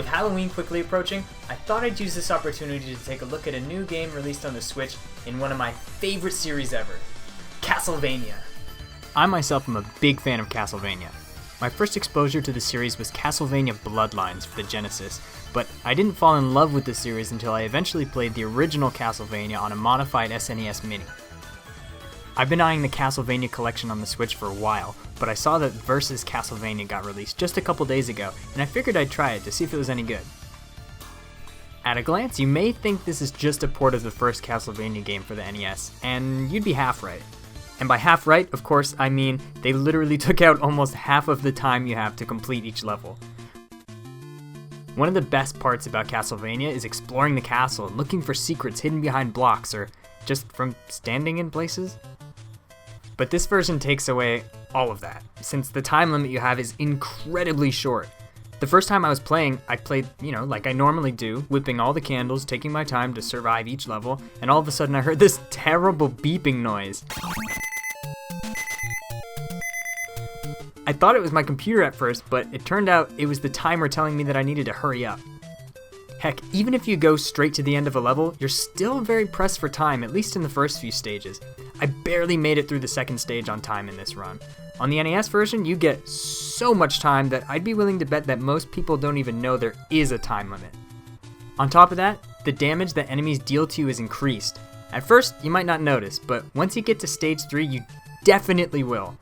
With Halloween quickly approaching, I thought I'd use this opportunity to take a look at a new game released on the Switch in one of my favorite series ever, Castlevania. I myself am a big fan of Castlevania. My first exposure to the series was Castlevania Bloodlines for the Genesis, but I didn't fall in love with the series until I eventually played the original Castlevania on a modified SNES Mini. I've been eyeing the Castlevania collection on the Switch for a while, but I saw that Versus Castlevania got released just a couple days ago, and I figured I'd try it to see if it was any good. At a glance, you may think this is just a port of the first Castlevania game for the NES, and you'd be half right. And by half right, of course, I mean they literally took out almost half of the time you have to complete each level. One of the best parts about Castlevania is exploring the castle and looking for secrets hidden behind blocks or just from standing in places. But this version takes away all of that, since the time limit you have is incredibly short. The first time I was playing, I played, like I normally do, whipping all the candles, taking my time to survive each level, and all of a sudden I heard this terrible beeping noise. I thought it was my computer at first, but it turned out it was the timer telling me that I needed to hurry up. Heck, even if you go straight to the end of a level, you're still very pressed for time, at least in the first few stages. I barely made it through the second stage on time in this run. On the NES version, you get so much time that I'd be willing to bet that most people don't even know there is a time limit. On top of that, the damage that enemies deal to you is increased. At first, you might not notice, but once you get to stage 3, you definitely will.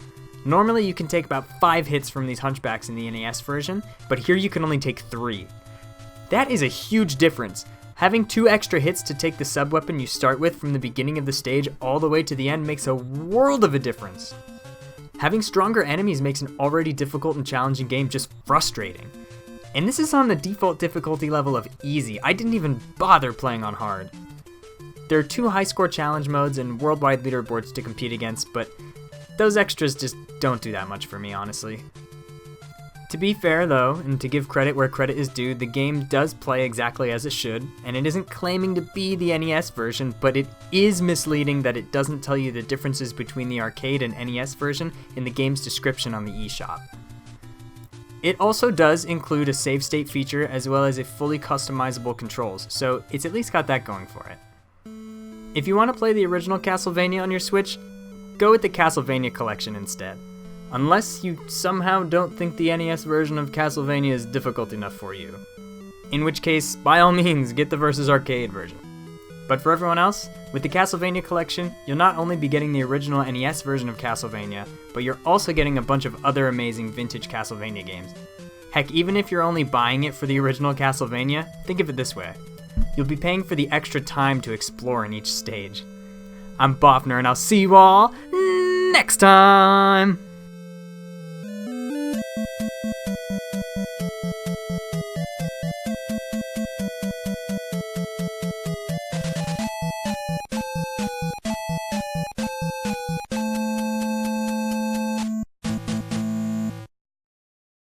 Normally, you can take about 5 hits from these hunchbacks in the NES version, but here you can only take 3. That is a huge difference. Having 2 extra hits to take the sub-weapon you start with from the beginning of the stage all the way to the end makes a world of a difference. Having stronger enemies makes an already difficult and challenging game just frustrating. And this is on the default difficulty level of easy. I didn't even bother playing on hard. There are 2 high-score challenge modes and worldwide leaderboards to compete against, but those extras just don't do that much for me, honestly. To be fair though, and to give credit where credit is due, the game does play exactly as it should, and it isn't claiming to be the NES version, but it is misleading that it doesn't tell you the differences between the arcade and NES version in the game's description on the eShop. It also does include a save state feature as well as a fully customizable controls, so it's at least got that going for it. If you want to play the original Castlevania on your Switch, go with the Castlevania collection instead. Unless you somehow don't think the NES version of Castlevania is difficult enough for you. In which case, by all means, get the Versus Arcade version. But for everyone else, with the Castlevania collection, you'll not only be getting the original NES version of Castlevania, but you're also getting a bunch of other amazing vintage Castlevania games. Heck, even if you're only buying it for the original Castlevania, think of it this way. You'll be paying for the extra time to explore in each stage. I'm Bofner, and I'll see you all next time!